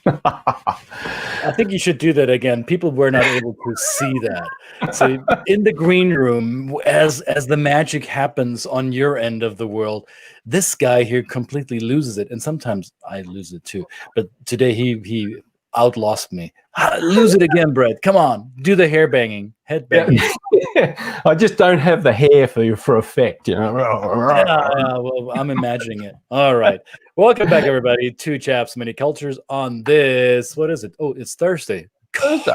I think you should do that again. People were not able to see that. So in the green room, as the magic happens on your end of the world, this guy here completely loses it, and sometimes I lose it too. But today he outlost me. Lose it again, Brett. Come on, do the hair banging, head banging. Yeah. I just don't have the hair for effect, Yeah, well, I'm imagining it. All right. Welcome back, everybody, to Chaps Many Cultures on this. What is it? Oh, it's Thursday. Thursday.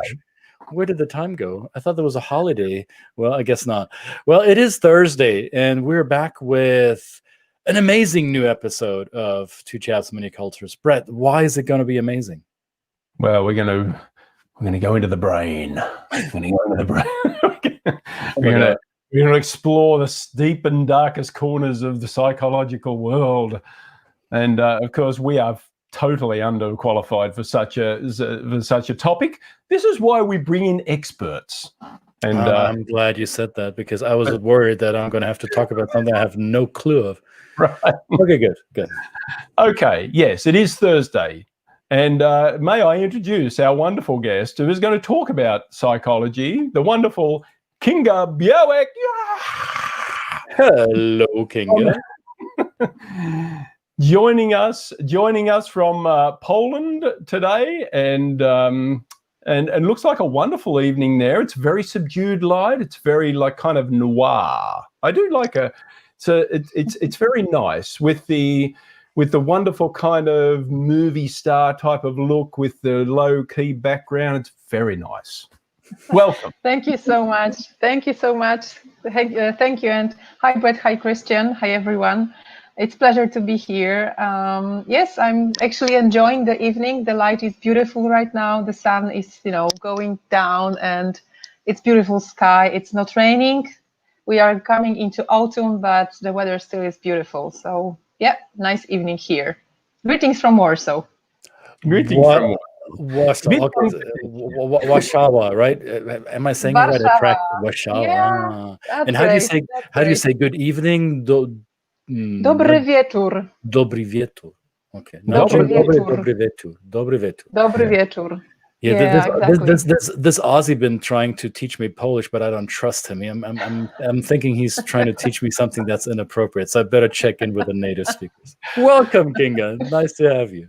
Where did the time go? I thought there was a holiday. Well, I guess not. Well, it is Thursday, and we're back with an amazing new episode of Two Chaps Many Cultures. Brett, why is it going to be amazing? Well, we're going to go into the brain. We're going to explore the deep and darkest corners of the psychological world. And of course, we are totally underqualified for such a topic. This is why we bring in experts. And I'm glad you said that, because I was worried that I'm going to have to talk about something I have no clue of. Right. Okay, good. Okay, yes, it is Thursday. And may I introduce our wonderful guest who is going to talk about psychology, the wonderful Kinga Białek. Hello, Kinga. Joining us from Poland today, and looks like a wonderful evening there. It's very subdued light. It's very like kind of noir. I do like it's very nice with the wonderful kind of movie star type of look with the low key background. It's very nice. Welcome. Thank you so much. Thank you, and hi Brett, hi Christian, hi everyone. It's a pleasure to be here. Yes, I'm actually enjoying the evening. The light is beautiful right now. The sun is, going down, and it's beautiful sky. It's not raining. We are coming into autumn, but the weather still is beautiful. So yeah, nice evening here. Greetings from Warsaw. Warszawa, right? Am I saying it right? Warszawa. Yeah, and how do you say good evening? Dobry wieczór. Dobry wieczór. Okay. Dobry wieczór. Dobry wieczór. Dobry wieczór. Yeah, exactly. this Aussie been trying to teach me Polish, but I don't trust him. I'm thinking he's trying to teach me something that's inappropriate. So I better check in with the native speakers. Welcome, Kinga. Nice to have you.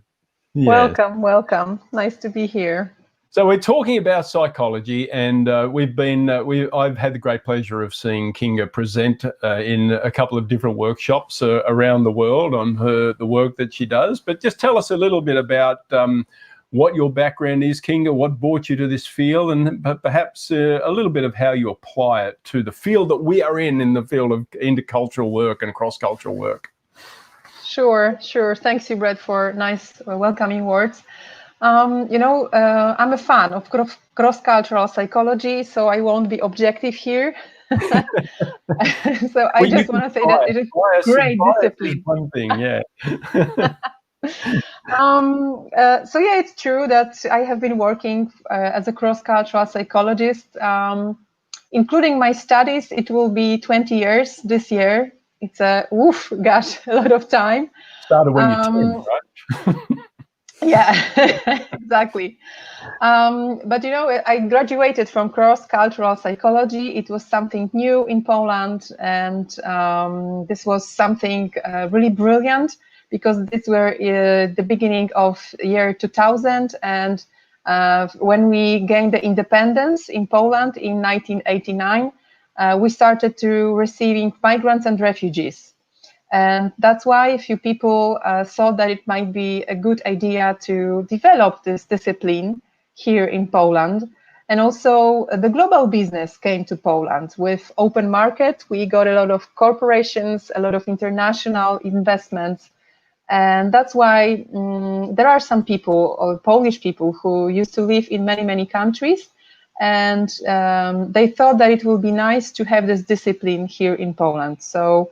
Yes. Welcome. Nice to be here. So we're talking about psychology, and I've had the great pleasure of seeing Kinga present in a couple of different workshops around the world on the work that she does. But just tell us a little bit about what your background is, Kinga, what brought you to this field, and perhaps a little bit of how you apply it to the field that we are in the field of intercultural work and cross-cultural work. Sure. Thanks, you, Brett, for nice welcoming words. I'm a fan of cross-cultural psychology, so I won't be objective here. So I just want to say that it is great discipline. One thing, yeah. So yeah, it's true that I have been working as a cross-cultural psychologist, including my studies. It will be 20 years this year. It's a lot of time. Started when you're 10, right? Yeah, exactly. But I graduated from cross-cultural psychology. It was something new in Poland, and this was something really brilliant, because these were the beginning of year 2000, and when we gained the independence in Poland in 1989, we started to receiving migrants and refugees. And that's why a few people thought that it might be a good idea to develop this discipline here in Poland. And also the global business came to Poland with open market. We got a lot of corporations, a lot of international investments. And that's why there are some people, or Polish people, who used to live in many, many countries. And they thought that it would be nice to have this discipline here in Poland. So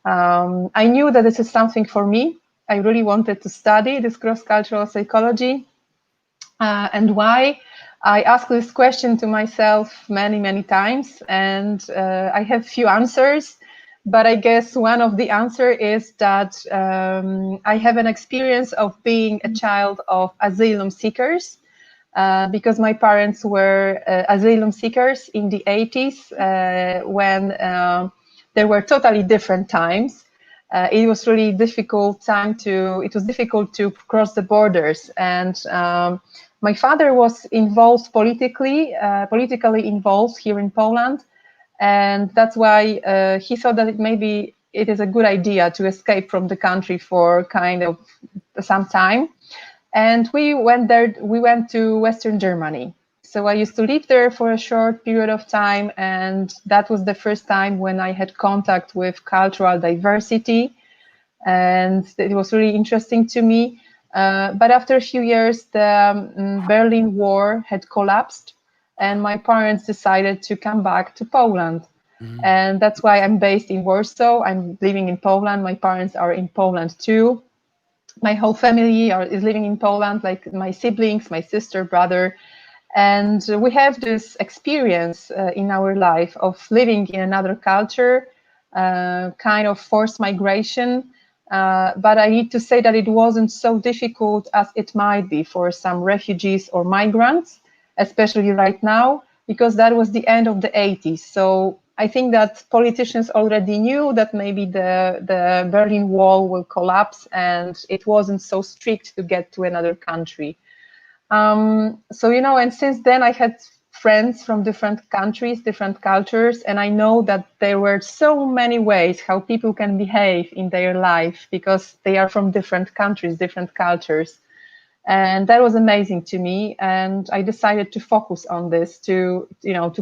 I knew that this is something for me. I really wanted to study this cross-cultural psychology. And why? I asked this question to myself many, many times, and I have few answers. But I guess one of the answer is that I have an experience of being a child of asylum seekers, because my parents were asylum seekers in the 80s, when there were totally different times. It was really difficult it was difficult to cross the borders, and my father was involved politically involved here in Poland, and that's why he thought that maybe it is a good idea to escape from the country for kind of some time. And we went to Western Germany. So I used to live there for a short period of time, and that was the first time when I had contact with cultural diversity, and it was really interesting to me. But after a few years, the Berlin Wall had collapsed, and my parents decided to come back to Poland. And that's why I'm based in Warsaw. I'm living in Poland. My parents are in Poland too. My whole family is living in Poland, like my siblings, my sister, brother. And we have this experience in our life of living in another culture, kind of forced migration. But I need to say that it wasn't so difficult as it might be for some refugees or migrants, especially right now, because that was the end of the 80s. So I think that politicians already knew that maybe the Berlin Wall will collapse, and it wasn't so strict to get to another country. So, and since then I had friends from different countries, different cultures, and I know that there were so many ways how people can behave in their life because they are from different countries, different cultures. And that was amazing to me. And I decided to focus on this, to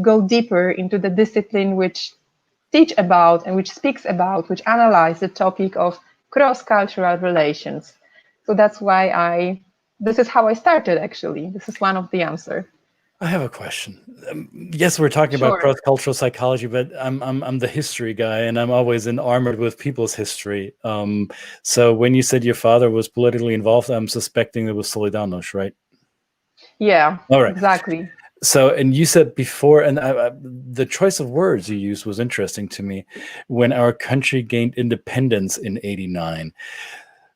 go deeper into the discipline which teach about and which speaks about, which analyze the topic of cross-cultural relations. So that's why this is how I started, actually. This is one of the answers. I have a question. Yes, we're talking about cross-cultural psychology, but I'm the history guy, and I'm always enamored with people's history. So when you said your father was politically involved, I'm suspecting it was Solidarność, right? Yeah, all right, exactly. So, and you said before, and the choice of words you used was interesting to me. When our country gained independence in '89.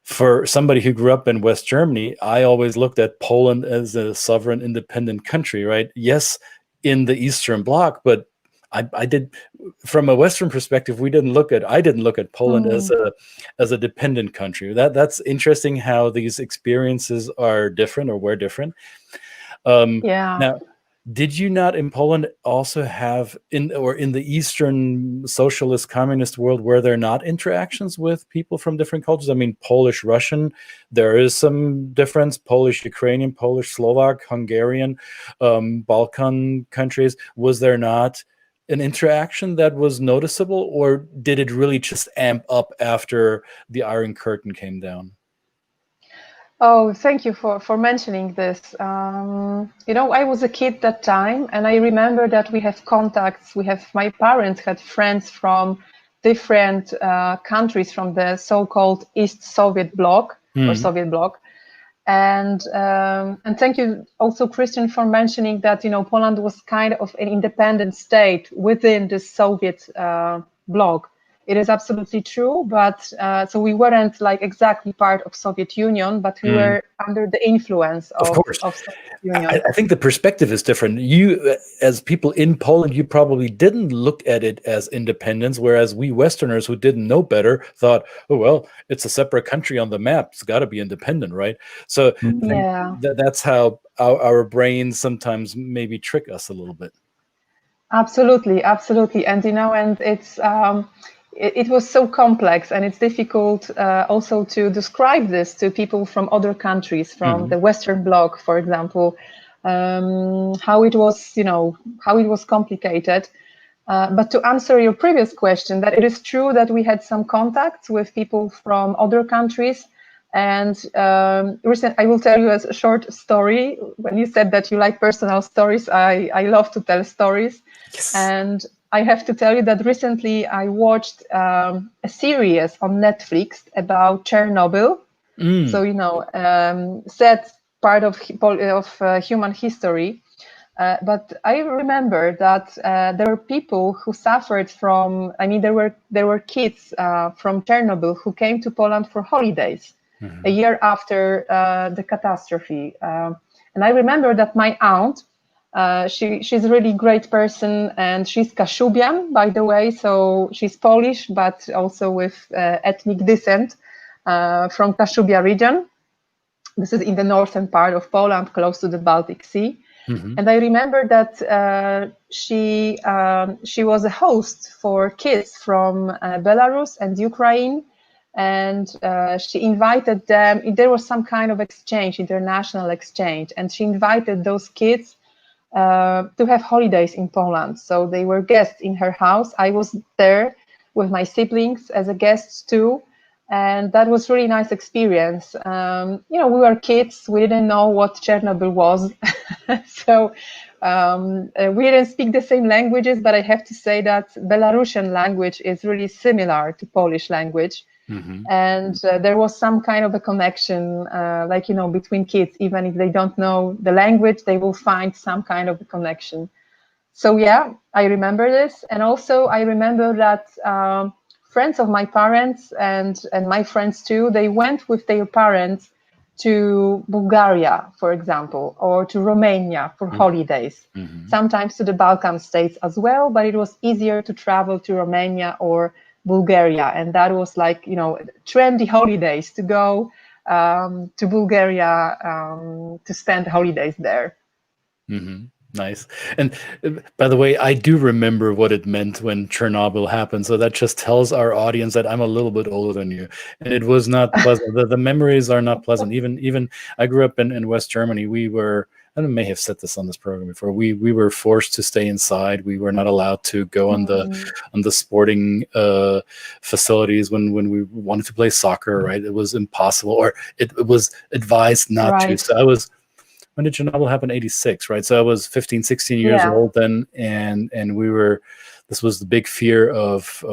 For somebody who grew up in West Germany, I always looked at Poland as a sovereign, independent country, right? Yes, in the Eastern Bloc, but I did, from a Western perspective, I didn't look at Poland as a dependent country. That's interesting how these experiences are different, or were different. Yeah. Now, did you not in Poland also have in the Eastern socialist communist world, were there not interactions with people from different cultures? I mean, Polish, Russian, there is some difference, Polish, Ukrainian, Polish, Slovak, Hungarian, Balkan countries. Was there not an interaction that was noticeable, or did it really just amp up after the Iron Curtain came down? Oh, thank you for mentioning this. I was a kid that time, and I remember that we have contacts. My parents had friends from different countries from the so-called East Soviet bloc or Soviet bloc. And thank you also, Christian, for mentioning that, Poland was kind of an independent state within the Soviet bloc. It is absolutely true, but so we weren't like exactly part of Soviet Union, but we were under the influence of Soviet Union. I think the perspective is different. You, as people in Poland, you probably didn't look at it as independence, whereas we Westerners who didn't know better thought, oh, well, it's a separate country on the map. It's got to be independent, right? So yeah, that's how our brains sometimes maybe trick us a little bit. Absolutely. And, and it's... it was so complex, and it's difficult also to describe this to people from other countries, from the Western Bloc, for example, how it was complicated. But to answer your previous question, that it is true that we had some contacts with people from other countries. And I will tell you a short story. When you said that you like personal stories, I love to tell stories. Yes. And I have to tell you that recently I watched a series on Netflix about Chernobyl. So, sad part of human history. But I remember that there were people who suffered from, I mean, there were kids from Chernobyl who came to Poland for holidays a year after the catastrophe. And I remember that my aunt, she's a really great person, and she's Kashubian, by the way, so she's Polish, but also with ethnic descent from Kashubia region. This is in the northern part of Poland, close to the Baltic Sea. And I remember that she was a host for kids from Belarus and Ukraine, and she invited them. There was some kind of exchange, international exchange, and she invited those kids to have holidays in Poland. So they were guests in her house. I was there with my siblings as a guest too. And that was really nice experience. We were kids. We didn't know what Chernobyl was. So we didn't speak the same languages, but I have to say that Belarusian language is really similar to Polish language. And there was some kind of a connection, between kids. Even if they don't know the language, they will find some kind of a connection. So yeah, I remember this. And also I remember that friends of my parents and my friends too, they went with their parents to Bulgaria, for example, or to Romania for holidays, sometimes to the Balkan states as well, but it was easier to travel to Romania or Bulgaria. And that was like, trendy holidays to go to Bulgaria to spend holidays there. Nice. And by the way, I do remember what it meant when Chernobyl happened. So that just tells our audience that I'm a little bit older than you. And it was not pleasant. The memories are not pleasant. Even I grew up in West Germany. We were, I may have said this on this program before, we were forced to stay inside. We were not allowed to go on the sporting facilities when we wanted to play soccer, right? It was impossible, or it was advised not to. So I was, when did Chernobyl happen? 86, right? So I was 15, 16 years old then, and this was the big fear of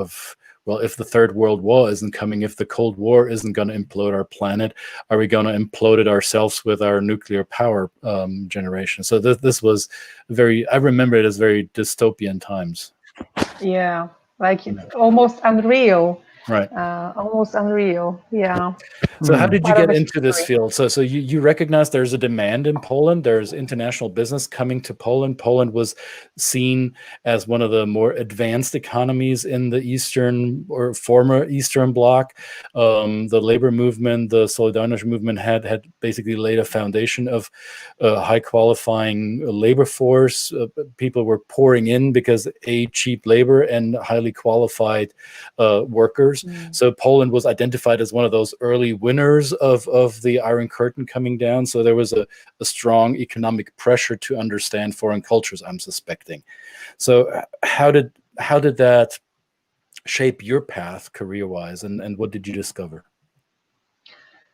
well, if the Third World War isn't coming, if the Cold War isn't going to implode our planet, are we going to implode it ourselves with our nuclear power generation? So this was I remember it as very dystopian times. Yeah, like it's almost unreal. Right. Almost unreal. Yeah. So how did you get into this field? So you recognize there's a demand in Poland. There's international business coming to Poland. Poland was seen as one of the more advanced economies in the Eastern or former Eastern Bloc. The labor movement, the Solidarność movement had basically laid a foundation of high qualifying labor force. People were pouring in because cheap labor and highly qualified workers. So Poland was identified as one of those early winners of the Iron Curtain coming down. So there was a strong economic pressure to understand foreign cultures, I'm suspecting. So how did that shape your path career-wise, and what did you discover?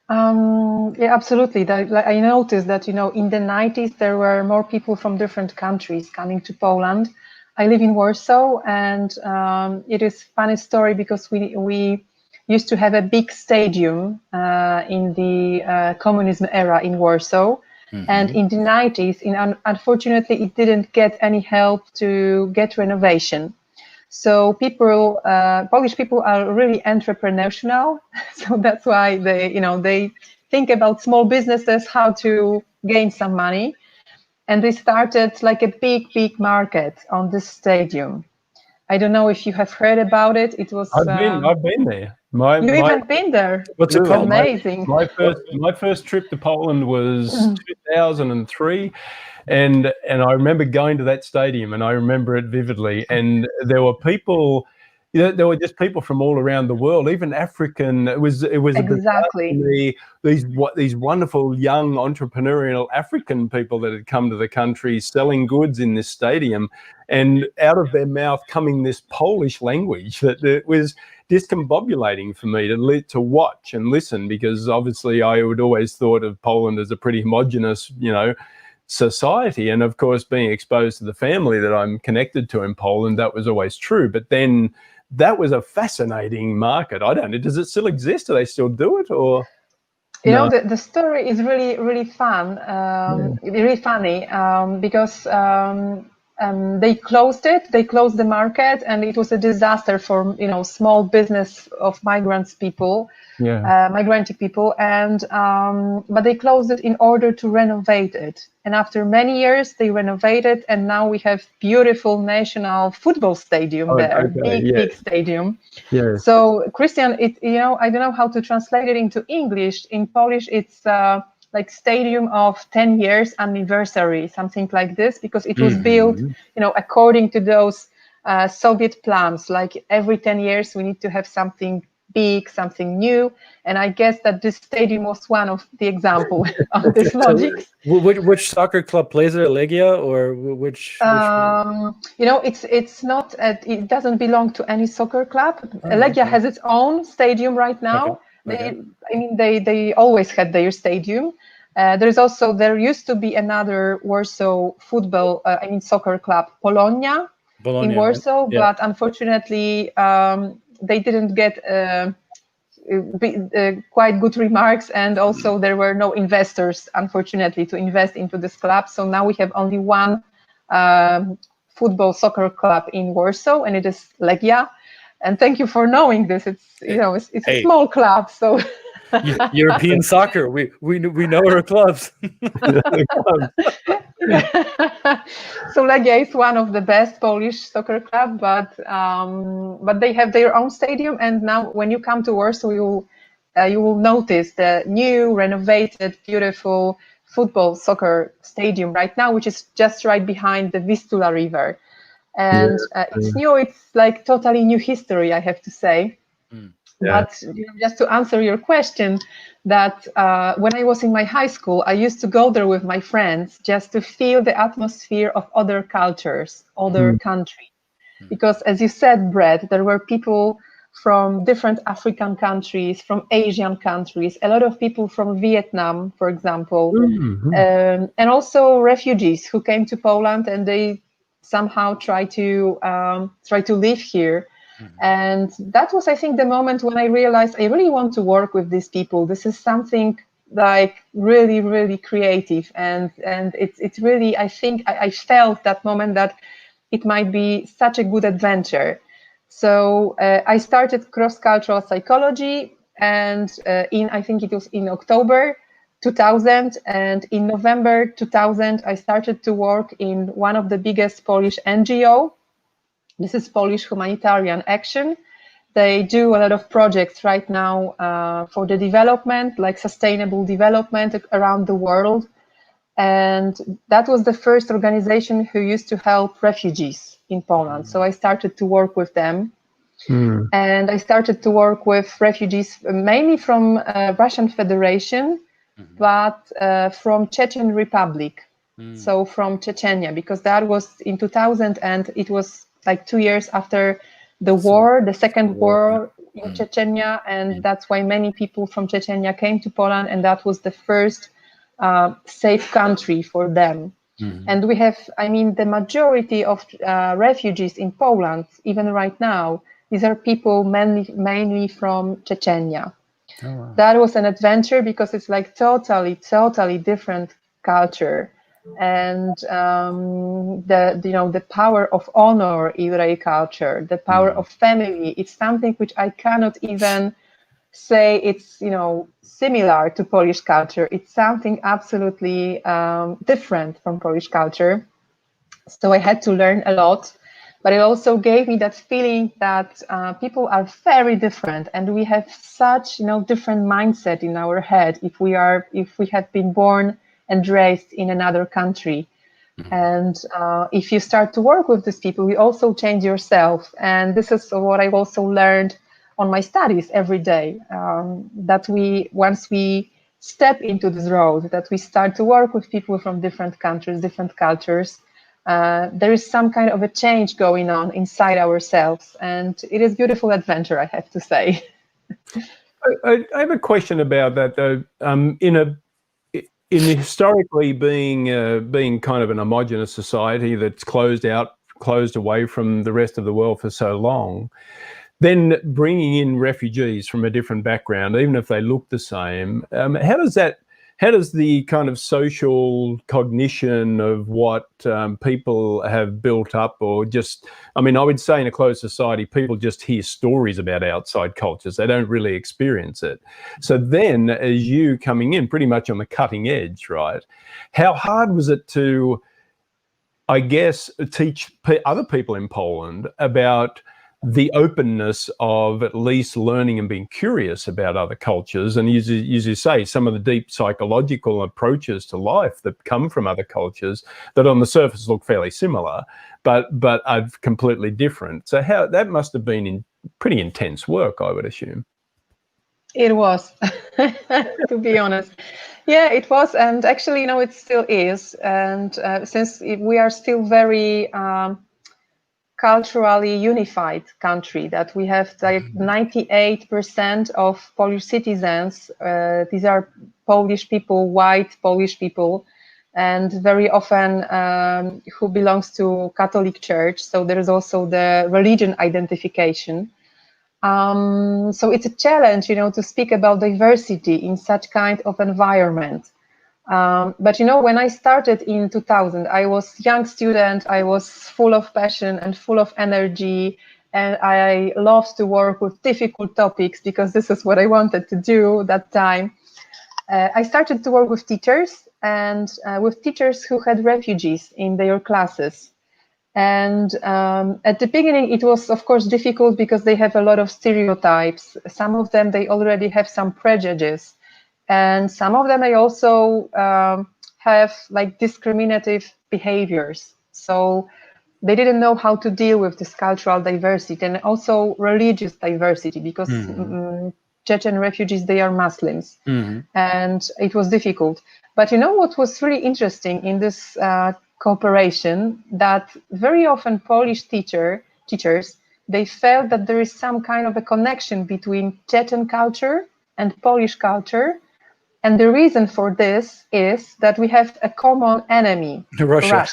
Yeah, absolutely. I noticed that, in the 90s, there were more people from different countries coming to Poland. I live in Warsaw, and it is a funny story because we used to have a big stadium in the communism era in Warsaw. And in the 90s, unfortunately, it didn't get any help to get renovation. So Polish people are really entrepreneurial. So that's why they think about small businesses, how to gain some money. And they started like a big market on this stadium. I don't know if you have heard about it. It was. I've been there. You even been there? What's it called? Amazing. My first trip to Poland was 2003, and I remember going to that stadium, and I remember it vividly. And there were people. There were just people from all around the world, even African. It was exactly these wonderful young entrepreneurial African people that had come to the country selling goods in this stadium, and out of their mouth coming this Polish language that it was discombobulating for me to watch and listen, because obviously I would always thought of Poland as a pretty homogenous, society. And of course, being exposed to the family that I'm connected to in Poland, that was always true. But then that was a fascinating market. I don't know, does it still exist? Do they still do it, or? You know, the story is really, really fun, really funny, because they closed it. They closed the market, and it was a disaster for, you know, small business of migrant people, and but they closed it in order to renovate it. And after many years, they renovated, and now we have beautiful national football stadium there, big stadium. Yes. So Christian, you know, I don't know how to translate it into English. In Polish, it's like stadium of 10 years anniversary, something like this, because it was built, you know, according to those Soviet plans. Like every 10 years, we need to have something big, something new. And I guess that this stadium was one of the example of this logic. Which soccer club plays there, Legia, or which? You know, it's not. It doesn't belong to any soccer club. Legia has its own stadium right now. They always had their stadium. There used to be another Warsaw football, soccer club, Bologna in Warsaw, but unfortunately they didn't get quite good remarks, and also there were no investors, unfortunately, to invest into this club. So now we have only one football soccer club in Warsaw, and it is Legia. And thank you for knowing this. It's it's a small club, so. European soccer, we know our clubs. So Legia is one of the best Polish soccer club, but they have their own stadium. And now, when you come to Warsaw, you will notice the new, renovated, beautiful football soccer stadium right now, which is just right behind the Vistula River. And it's new. It's like totally new history, I have to say. But just to answer your question, that when I was in my high school, I used to go there with my friends just to feel the atmosphere of other cultures, other countries. Because as you said, Brett, there were people from different African countries, from Asian countries, a lot of people from Vietnam, for example, and also refugees who came to Poland, and they somehow try to live here. And that was, I think, the moment when I realized I really want to work with these people. This is something like really, really creative. And it's really, I think I felt that moment that it might be such a good adventure. So I started Cross-Cultural Psychology, and I think it was in October 2000. And in November 2000, I started to work in one of the biggest Polish NGO. This is Polish Humanitarian Action. They do a lot of projects right now for the development, like sustainable development around the world. And that was the first organization who used to help refugees in Poland. So I started to work with them. And I started to work with refugees mainly from Russian Federation, but from Chechen Republic. So from Chechnya, because that was in 2000, and it was like 2 years after the war, the second war in Chechnya, and that's why many people from Chechnya came to Poland, and that was the first safe country for them. And we have, the majority of refugees in Poland, even right now, these are people mainly from Chechnya. Oh, wow. That was an adventure because it's like totally different culture. And the power of honor in Ray culture, the power of family, it's something which I cannot even say it's similar to Polish culture. It's something absolutely different from Polish culture. So I had to learn a lot, but it also gave me that feeling that people are very different, and we have such different mindset in our head if we have been born and raised in another country. And if you start to work with these people, you also change yourself. And this is what I also learned on my studies every day, that once we step into this road, that we start to work with people from different countries, different cultures, there is some kind of a change going on inside ourselves. And it is a beautiful adventure, I have to say. I have a question about that, though. In historically being kind of an homogenous society that's closed away from the rest of the world for so long, then bringing in refugees from a different background, even if they look the same, how does the kind of social cognition of what people have built up, or just, I mean, I would say in a closed society, people just hear stories about outside cultures. They don't really experience it. So then, as you coming in pretty much on the cutting edge, right? How hard was it to, I guess, teach other people in Poland about the openness of at least learning and being curious about other cultures, and as you say, some of the deep psychological approaches to life that come from other cultures that on the surface look fairly similar, but are completely different. So how that must have been pretty intense work, I would assume. It was, to be honest. Yeah, it was, and actually, it still is. And since we are still very culturally unified country, that we have like 98% of Polish citizens. These are Polish people, white Polish people, and very often who belongs to Catholic Church. So there is also the religion identification. So it's a challenge, to speak about diversity in such kind of environment. But when I started in 2000, I was a young student. I was full of passion and full of energy, and I loved to work with difficult topics because this is what I wanted to do that time. I started to work with teachers, and with teachers who had refugees in their classes. And at the beginning, it was, of course, difficult because they have a lot of stereotypes. Some of them, they already have some prejudices. And some of them, they also have like discriminative behaviors. So they didn't know how to deal with this cultural diversity and also religious diversity, because Chechen refugees, they are Muslims. And it was difficult. But what was really interesting in this cooperation, that very often Polish teachers, they felt that there is some kind of a connection between Chechen culture and Polish culture. And the reason for this is that we have a common enemy, Russia.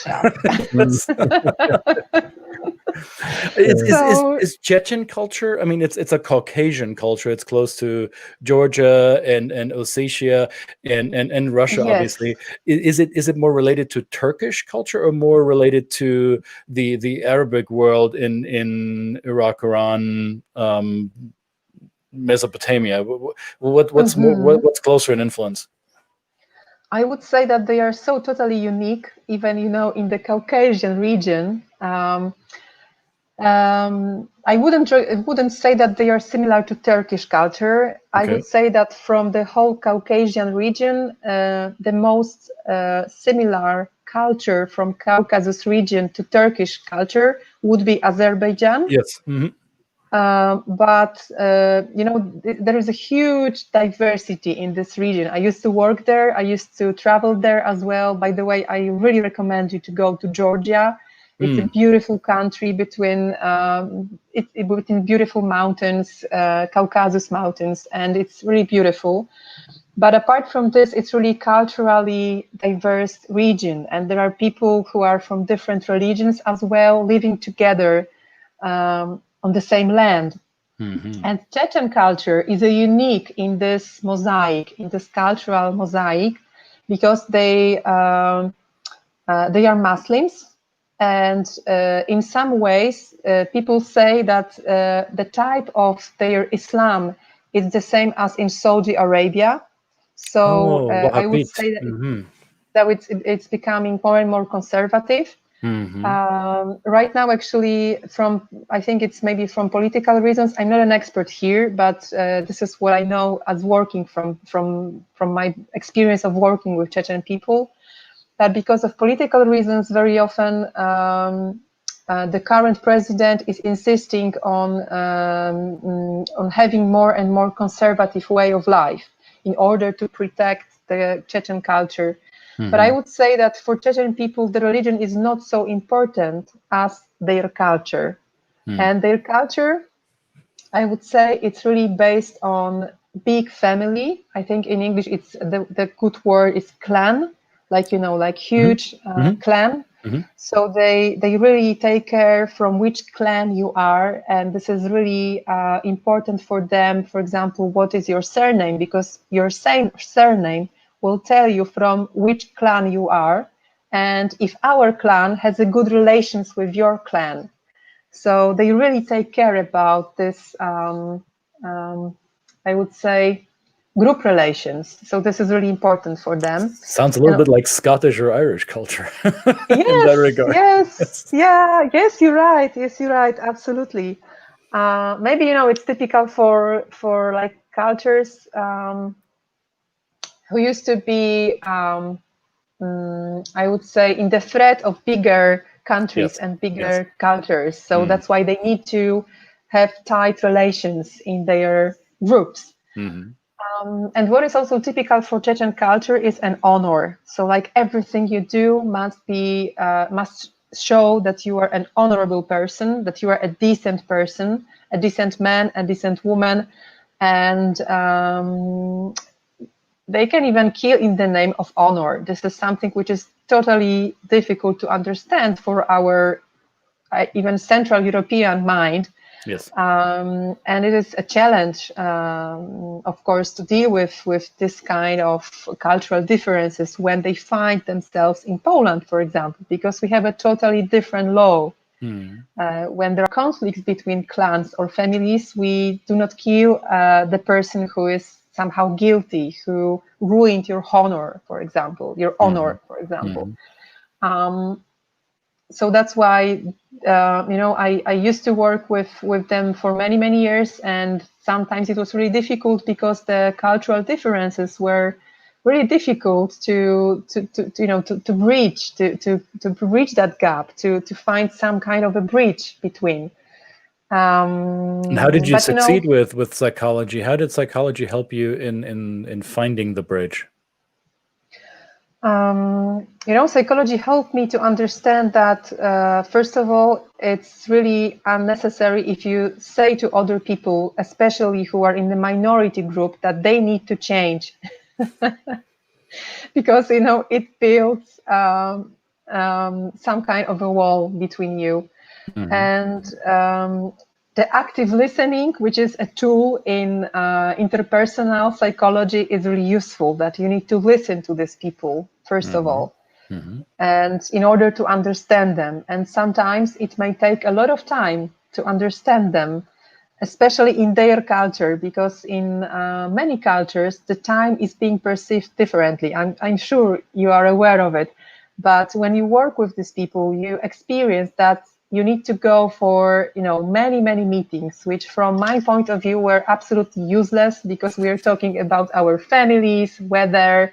Is Chechen culture, I mean, it's a Caucasian culture. It's close to Georgia and Ossetia and Russia, yes. Obviously. Is it more related to Turkish culture or more related to the Arabic world in Iraq, Iran, Mesopotamia? What's closer in influence? I would say that they are so totally unique, even in the Caucasian region. I wouldn't say that they are similar to Turkish culture. Okay. I would say that from the whole Caucasian region, the most similar culture from Caucasus region to Turkish culture would be Azerbaijan. Yes. But there is a huge diversity in this region. I used to work there. I used to travel there as well. By the way, I really recommend you to go to Georgia. It's a beautiful country between beautiful mountains, Caucasus Mountains, and it's really beautiful. But apart from this, it's really culturally diverse region, and there are people who are from different religions as well, living together on the same land. And Chechen culture is a unique in this mosaic, in this cultural mosaic, because they are Muslims. And in some ways, people say that the type of their Islam is the same as in Saudi Arabia. So I would say that it's becoming more and more conservative. Right now, actually, I think it's maybe from political reasons. I'm not an expert here, but this is what I know as working from my experience of working with Chechen people. That because of political reasons, very often the current president is insisting on having more and more conservative way of life in order to protect the Chechen culture. But I would say that for Chechen people, the religion is not so important as their culture. And their culture, I would say, it's really based on big family. I think in English, it's the good word is clan. Like huge clan. So they really take care from which clan you are, and this is really important for them. For example, what is your surname? Because your same surname will tell you from which clan you are, and if our clan has a good relations with your clan. So they really take care about this, I would say, group relations. So this is really important for them. Sounds a little bit like Scottish or Irish culture in that regard. Yes, yeah, yes, you're right. Yes, you're right. Absolutely. Maybe, you know, it's typical for like cultures who used to be, I would say, in the threat of bigger countries and bigger cultures. So that's why they need to have tight relations in their groups. And what is also typical for Chechen culture is an honor. So like everything you do must be, must show that you are an honorable person, that you are a decent person, a decent man, a decent woman. And they can even kill in the name of honor. This is something which is totally difficult to understand for our even Central European mind. Yes. And it is a challenge, of course, to deal with this kind of cultural differences when they find themselves in Poland, for example, because we have a totally different law. When there are conflicts between clans or families, we do not kill the person who is somehow guilty, who ruined your honor, for example, for example. So that's why, you know, I used to work with them for many years, and sometimes it was really difficult because the cultural differences were really difficult to bridge, to bridge that gap, to find some kind of a bridge between. And how did you succeed with psychology? How did psychology help you in finding the bridge? You know, psychology helped me to understand that, first of all, it's really unnecessary if you say to other people, especially who are in the minority group, that they need to change. Because, you know, it builds some kind of a wall between you. And the active listening, which is a tool in interpersonal psychology, is really useful, that you need to listen to these people, first of all, and in order to understand them. And sometimes it may take a lot of time to understand them, especially in their culture, because in many cultures, the time is being perceived differently. I'm sure you are aware of it. But when you work with these people, you experience that you need to go for, you know, many meetings, which from my point of view were absolutely useless, because we are talking about our families, weather,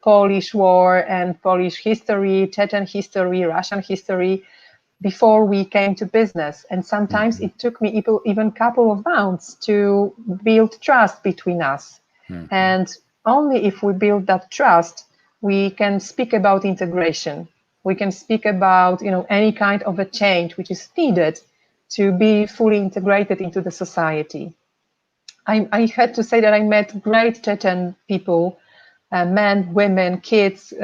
Polish war and Polish history, Chechen history, Russian history, before we came to business. And sometimes it took me even a couple of months to build trust between us. And only if we build that trust, we can speak about integration. We can speak about, you know, any kind of a change which is needed to be fully integrated into the society. I had to say that I met great Chechen people, men, women, kids,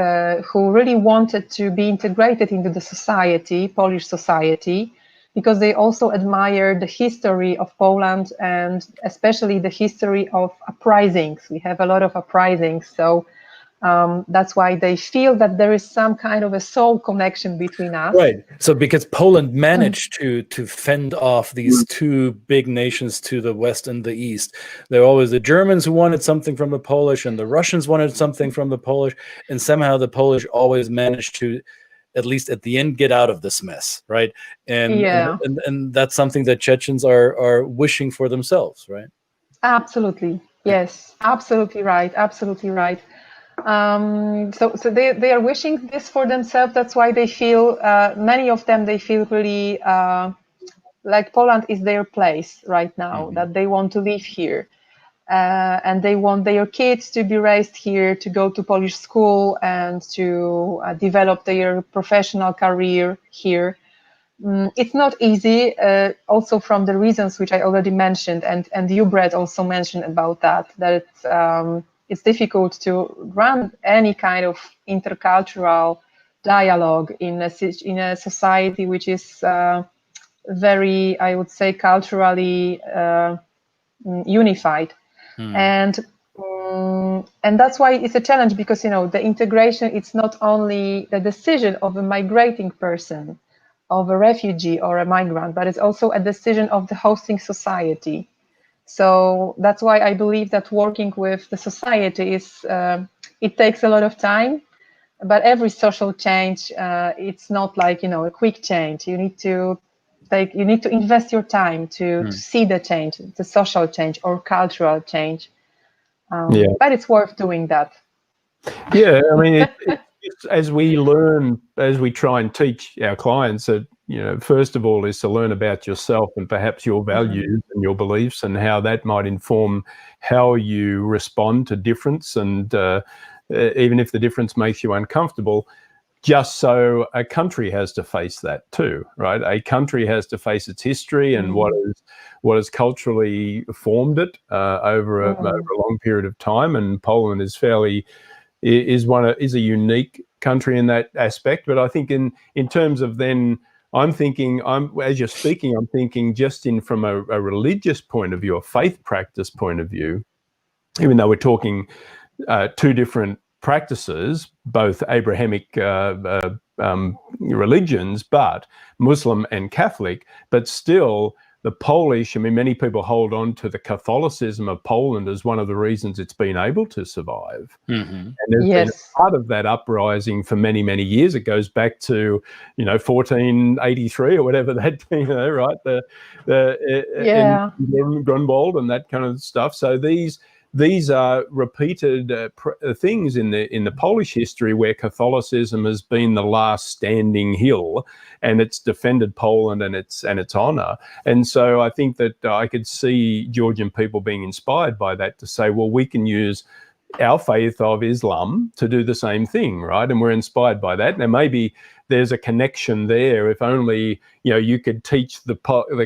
who really wanted to be integrated into the society, Polish society, because they also admire the history of Poland, and especially the history of uprisings. We have a lot of uprisings, so that's why they feel that there is some kind of a soul connection between us. Right. So because Poland managed to fend off these two big nations to the west and the east, there were always the Germans who wanted something from the Polish, and the Russians wanted something from the Polish, and somehow the Polish always managed to, at least at the end, get out of this mess, right? And that's something that Chechens are wishing for themselves, right? Absolutely. Yes, absolutely right. Absolutely right. So they are wishing this for themselves. That's why they feel, many of them, they feel really like Poland is their place right now, that they want to live here. And they want their kids to be raised here, to go to Polish school, and to develop their professional career here. It's not easy, also from the reasons which I already mentioned, and you, Brett, also mentioned about that it's difficult to run any kind of intercultural dialogue in a society which is very, I would say, culturally unified. And that's why it's a challenge, because the integration, it's not only the decision of a migrating person, of a refugee or a migrant, but it's also a decision of the hosting society. So that's why I believe that working with the society is it takes a lot of time, but every social change, it's not like a quick change. You need to invest your time to see the change, the social change or cultural change. But it's worth doing that. Yeah, I mean, it's, as we learn, as we try and teach our clients that, first of all, is to learn about yourself and perhaps your values and your beliefs, and how that might inform how you respond to difference. And even if the difference makes you uncomfortable, just so a country has to face that too, right? A country has to face its history and what has culturally formed it over a long period of time. And Poland is is a unique country in that aspect. But I think in terms of then, as you're speaking, I'm thinking just from a religious point of view, a faith practice point of view, even though we're talking two different practices, both Abrahamic religions, but Muslim and Catholic, but still the Polish, I mean, many people hold on to the Catholicism of Poland as one of the reasons it's been able to survive. And there's been a part of that uprising for many, many years. It goes back to, 1483 or whatever that, right? In Grunwald and that kind of stuff. So these are repeated things in the Polish history where Catholicism has been the last standing hill, and it's defended Poland and its honor. And so I think that I could see Georgian people being inspired by that to say, well, we can use our faith of Islam to do the same thing, right? And we're inspired by that. Now, maybe there's a connection there. If only, you could teach the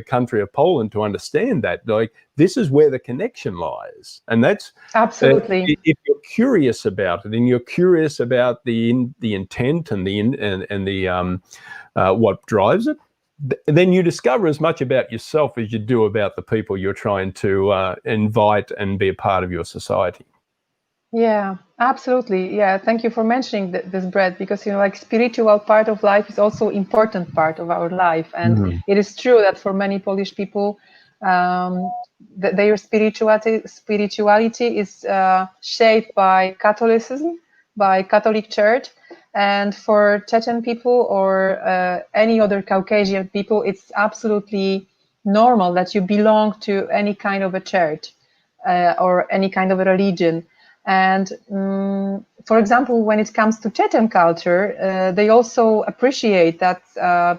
country of Poland to understand that, like, this is where the connection lies. And that's absolutely. If you're curious about it, and you're curious about the intent and the what drives it, then you discover as much about yourself as you do about the people you're trying to invite and be a part of your society. Yeah, absolutely. Yeah, thank you for mentioning this, Brett, because spiritual part of life is also important part of our life, and it is true that for many Polish people, their spirituality is shaped by Catholicism, by Catholic Church, and for Chechen people or any other Caucasian people, it's absolutely normal that you belong to any kind of a church or any kind of a religion. And for example, when it comes to Chechen culture, they also appreciate that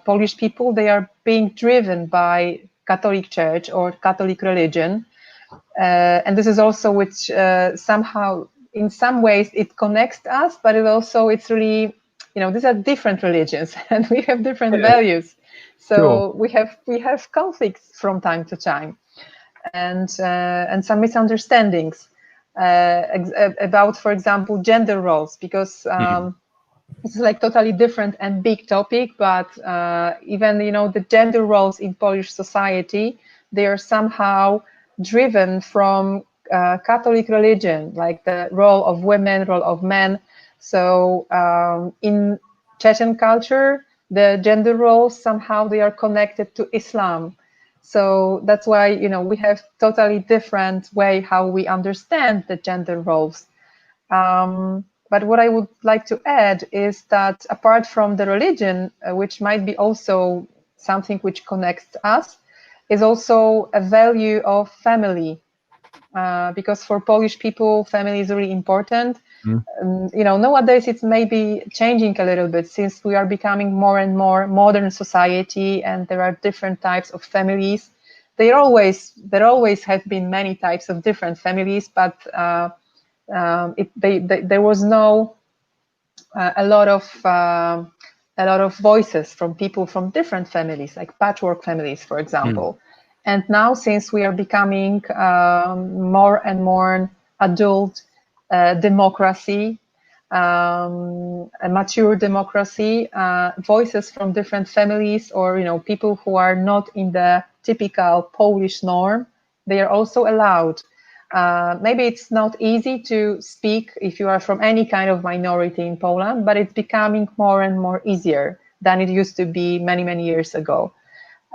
Polish people, they are being driven by Catholic Church or Catholic religion. And this is also which somehow, in some ways, it connects us, but it's really, these are different religions and we have different values. So we have conflicts from time to time, and some misunderstandings. About, for example, gender roles, because it's like totally different and big topic, but even the gender roles in Polish society, they are somehow driven from Catholic religion, like the role of women, role of men. So in Chechen culture, the gender roles somehow they are connected to Islam. So that's why, we have totally different way how we understand the gender roles. But what I would like to add is that apart from the religion, which might be also something which connects us, is also a value of family. Because for Polish people, family is really important. Nowadays it's maybe changing a little bit since we are becoming more and more modern society, and there are different types of families. There always have been many types of different families, but there was no a lot of voices from people from different families, like patchwork families, for example. And now, since we are becoming more and more adult democracy, a mature democracy, voices from different families, or people who are not in the typical Polish norm, they are also allowed. Maybe it's not easy to speak if you are from any kind of minority in Poland, but it's becoming more and more easier than it used to be many, many years ago.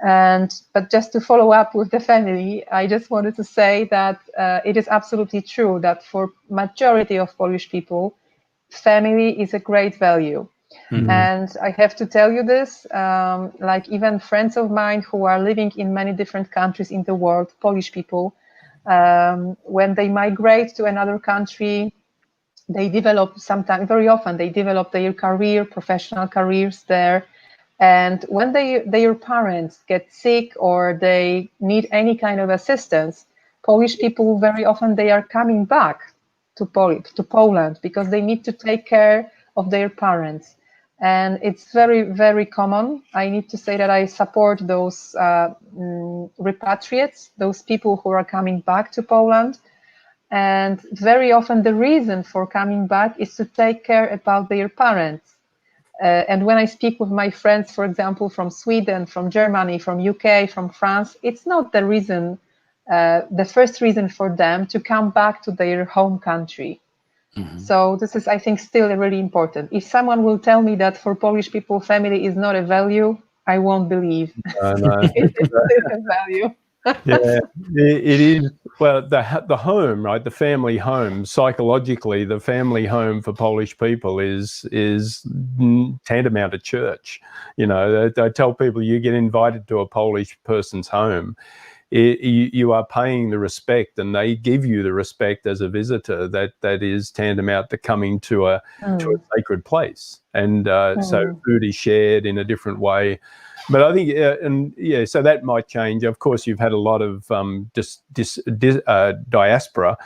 But just to follow up with the family, I just wanted to say that it is absolutely true that for majority of Polish people, family is a great value. Mhm. And I have to tell you this, like even friends of mine who are living in many different countries in the world, Polish people, when they migrate to another country, they develop sometimes, very often, they develop their career, professional careers there. And when their parents get sick or they need any kind of assistance, Polish people, very often they are coming back to Poland because they need to take care of their parents. And it's very, very common. I need to say that I support those repatriates, those people who are coming back to Poland. And very often the reason for coming back is to take care about their parents. And when I speak with my friends, for example, from Sweden, from Germany, from UK, from France, it's not the reason, the first reason for them to come back to their home country. Mhm. So this is, I think, still really important. If someone will tell me that for Polish people, family is not a value, I won't believe. No. It is still a value. Yeah, it is. Well, the home, right? The family home. Psychologically, the family home for Polish people is tantamount to church. I tell people, you get invited to a Polish person's home, you are paying the respect, and they give you the respect as a visitor. That is tantamount to coming to a sacred place, and so food is shared in a different way. But I think, so that might change. Of course, you've had a lot of diaspora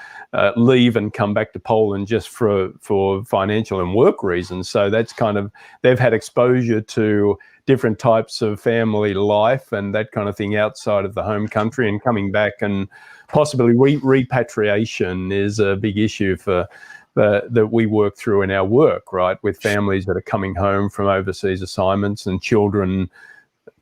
leave and come back to Poland just for financial and work reasons. So that's kind of, they've had exposure to different types of family life and that kind of thing outside of the home country, and coming back, and possibly repatriation is a big issue that we work through in our work, right, with families that are coming home from overseas assignments and children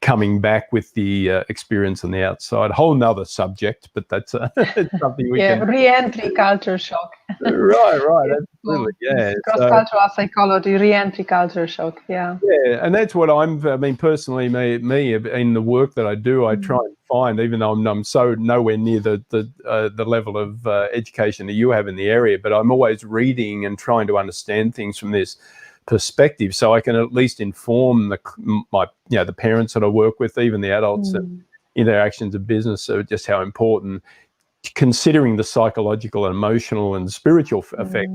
coming back with the experience on the outside. A whole nother subject, but that's something we can... Re-entry culture shock. Right, absolutely, yeah. Cross-cultural psychology, re-entry culture shock, yeah. Yeah, and that's what personally, me in the work that I do, I try and find, even though I'm so nowhere near the level of education that you have in the area, but I'm always reading and trying to understand things from this perspective, so I can at least inform the parents that I work with, even the adults in their actions of business. So just how important, considering the psychological, emotional, and spiritual effect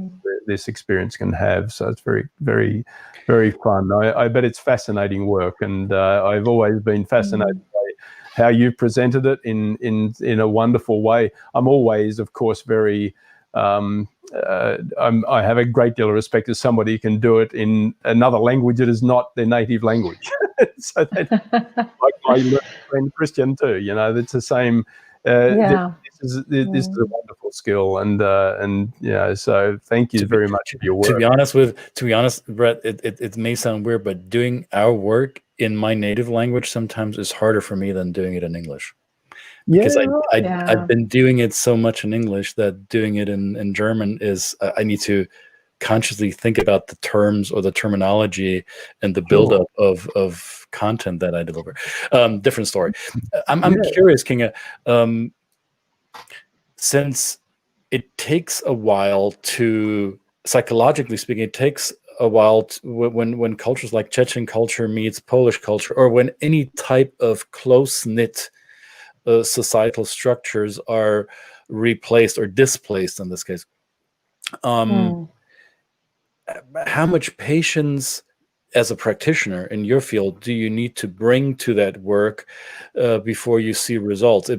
this experience can have. So it's very, very, very fun. I bet it's fascinating work, and I've always been fascinated by how you've presented it in a wonderful way. I'm always, of course, very I have a great deal of respect as somebody who can do it in another language that is not their native language. So that, like my friend Christian too, that's the same. This is a wonderful skill, and so thank you very much for your work. To be honest, Brett, it may sound weird, but doing our work in my native language sometimes is harder for me than doing it in English. Because I've been doing it so much in English that doing it in German is, I need to consciously think about the terms or the terminology and the buildup of content that I deliver. Different story. I'm curious, Kinga, since it takes a while to, psychologically speaking, it takes a while when cultures like Chechen culture meets Polish culture, or when any type of close-knit societal structures are replaced or displaced in this case. How much patience as a practitioner in your field do you need to bring to that work before you see results?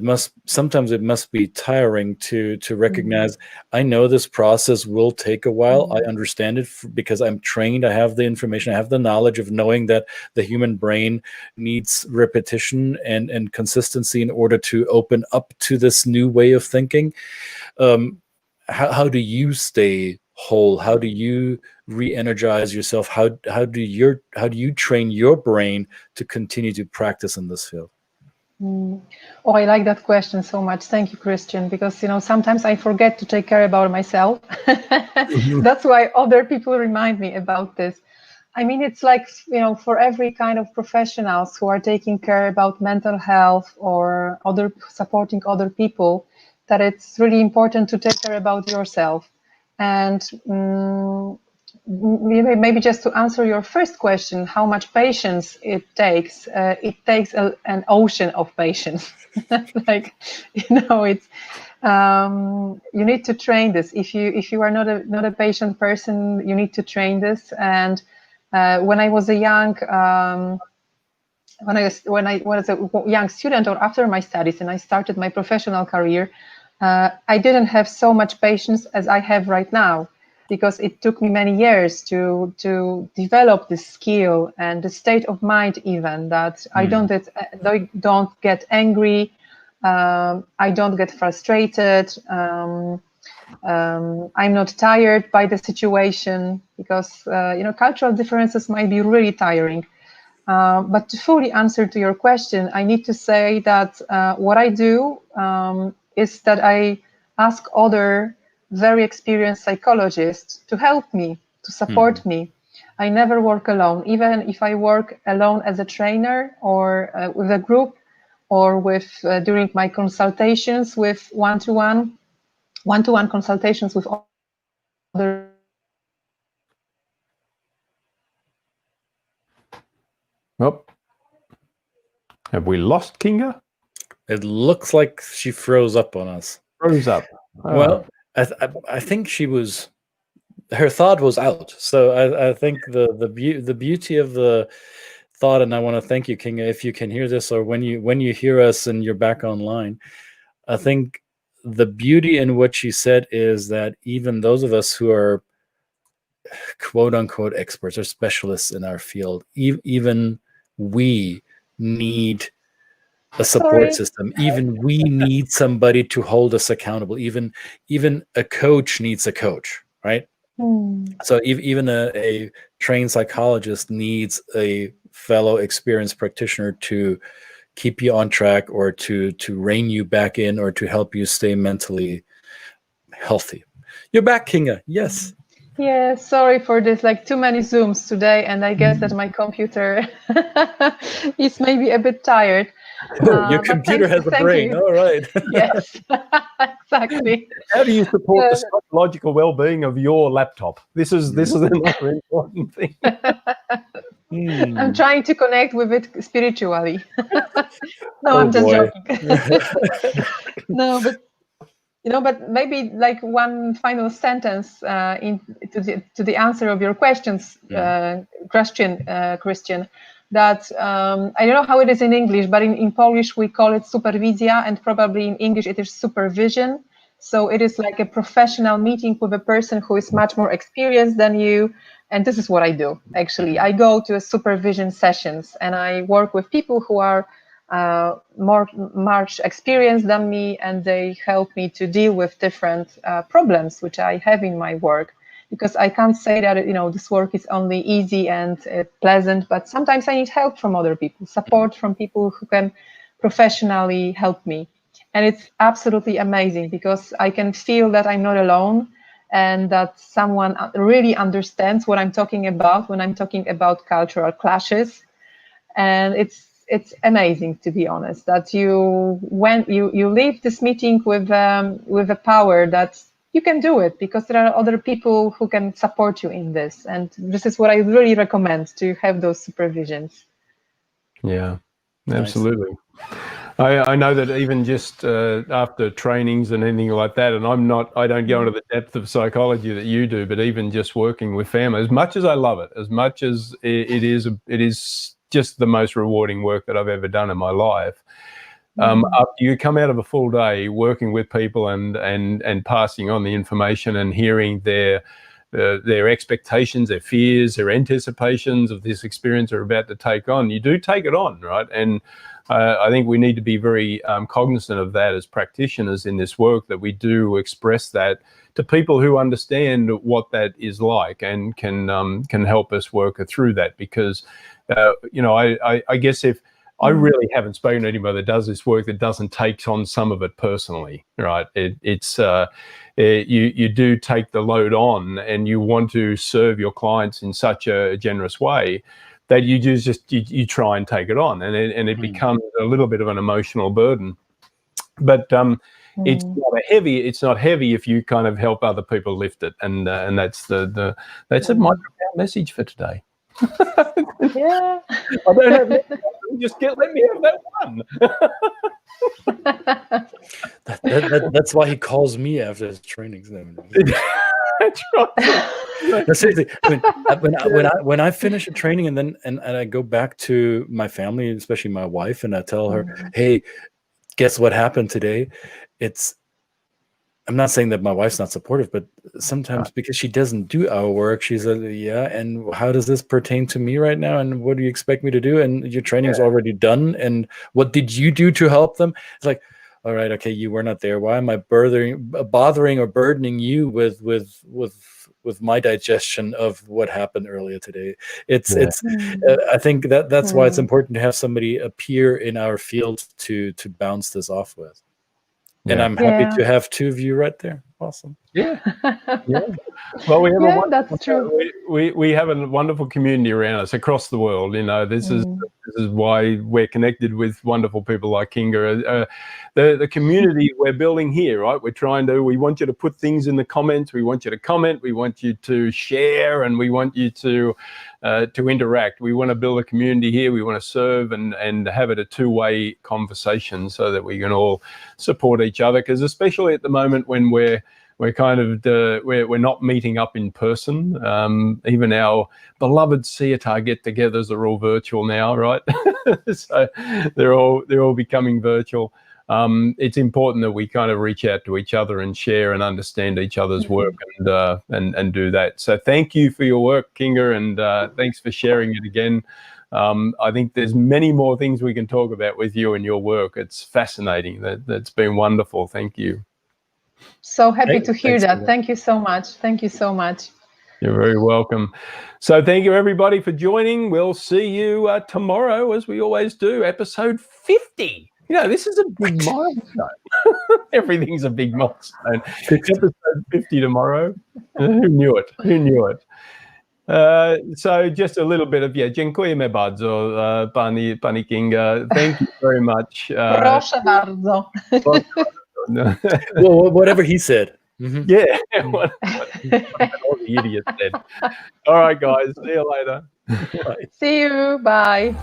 Sometimes it must be tiring to recognize, I know this process will take a while. I understand it because I'm trained. I have the information. I have the knowledge of knowing that the human brain needs repetition and consistency in order to open up to this new way of thinking. How do you stay whole? How do you re-energize yourself? How do you train your brain to continue to practice in this field? Oh, I like that question so much. Thank you, Christian, because sometimes I forget to take care about myself. That's why other people remind me about this. I mean, it's like, for every kind of professionals who are taking care about mental health or supporting other people, that it's really important to take care about yourself. And maybe just to answer your first question, how much patience it takes an ocean of patience. Like, it's you need to train this. If you are not a patient person, you need to train this. And when I was a young when I was a young student, or after my studies, and I started my professional career, I didn't have so much patience as I have right now, because it took me many years to develop this skill and the state of mind, even that I don't get angry, I don't get frustrated, I'm not tired by the situation, because cultural differences might be really tiring. But to fully answer to your question, I need to say that what I do is that I ask other very experienced psychologists to help me, to support me. I never work alone. Even if I work alone as a trainer, or with a group, or with during my consultations with one-to-one consultations with other. Oh, have we lost Kinga? It looks like she froze up on us. Froze up. Oh. Well, I think her thought was out. So I think the beauty of the thought, and I want to thank you, Kinga, if you can hear this, or when you hear us and you're back online, I think the beauty in what she said is that even those of us who are quote unquote experts or specialists in our field, even we need a support system. Even we need somebody to hold us accountable. Even a coach needs a coach, right? So even a trained psychologist needs a fellow experienced practitioner to keep you on track, or to rein you back in, or to help you stay mentally healthy. You're back, Kinga. Yes. Yeah, sorry for this, like too many Zooms today, and I guess that my computer is maybe a bit tired. Oh, your computer has a brain. All right. Yes, exactly. How do you support the psychological well-being of your laptop? This is another important thing. I'm trying to connect with it spiritually. No, I'm just joking. No, but maybe like one final sentence to the answer of your questions, Christian. That I don't know how it is in English, but in Polish we call it superwizja, and probably in English it is supervision. So it is like a professional meeting with a person who is much more experienced than you. And this is what I do. Actually, I go to a supervision sessions, and I work with people who are much experienced than me, and they help me to deal with different problems which I have in my work. Because I can't say that this work is only easy and pleasant, but sometimes I need help from other people, support from people who can professionally help me. And it's absolutely amazing, because I can feel that I'm not alone, and that someone really understands what I'm talking about when I'm talking about cultural clashes. And it's amazing, to be honest, that when you leave this meeting with a power that you can do it, because there are other people who can support you in this. And this is what I really recommend, to have those supervisions. Yeah, absolutely. Nice. I know that even just after trainings and anything like that, and I don't go into the depth of psychology that you do, but even just working with family, as much as I love it, as much as it is just the most rewarding work that I've ever done in my life. After you come out of a full day working with people and passing on the information and hearing their their expectations, their fears, their anticipations of this experience they're about to take on. You do take it on, right? And I think we need to be very cognizant of that as practitioners in this work, that we do express that to people who understand what that is like and can help us work through that. Because, I guess if I really haven't spoken to anybody that does this work that doesn't take on some of it personally, right? You do take the load on, and you want to serve your clients in such a generous way that you try and take it on, and it becomes a little bit of an emotional burden. But it's not heavy if you kind of help other people lift it, and that's that's my message for today. Yeah. I don't have let me have that one. That's why he calls me after his trainings. That's right. No, seriously, when I finish a training and I go back to my family, especially my wife, and I tell her, hey, guess what happened today? I'm not saying that my wife's not supportive, but sometimes because she doesn't do our work, she's and how does this pertain to me right now? And what do you expect me to do? And your training is already done. And what did you do to help them? It's like, all right, okay, you were not there. Why am I bothering or burdening you with my digestion of what happened earlier today? I think that's why it's important to have somebody appear in our field to bounce this off with. And I'm happy to have two of you right there. Awesome. Yeah. Well, we have that's true. We have a wonderful community around us across the world. This is why we're connected with wonderful people like Kinga. The community we're building here, right? We want you to put things in the comments. We want you to comment. We want you to share, and we want you to interact. We want to build a community here. We want to serve and have it a two-way conversation so that we can all support each other. Because especially at the moment when we're not meeting up in person. Even our beloved CETA get-togethers are all virtual now, right? So they're all becoming virtual. It's important that we kind of reach out to each other and share and understand each other's work and do that. So thank you for your work, Kinga, and thanks for sharing it again. I think there's many more things we can talk about with you and your work. It's fascinating. That's been wonderful. Thank you. So happy to hear that. Thank you so much. Thank you so much. You're very welcome. So thank you, everybody, for joining. We'll see you tomorrow, as we always do, episode 50. This is a big milestone. Everything's a big milestone. It's episode 50 tomorrow. Who knew it? Who knew it? So just a little bit of, dziękujemy bardzo, pani Kinga. Thank you very much. Proszę bardzo. Well, whatever he said. Yeah, what all the idiot said. All right, guys. See you later. See you. Bye.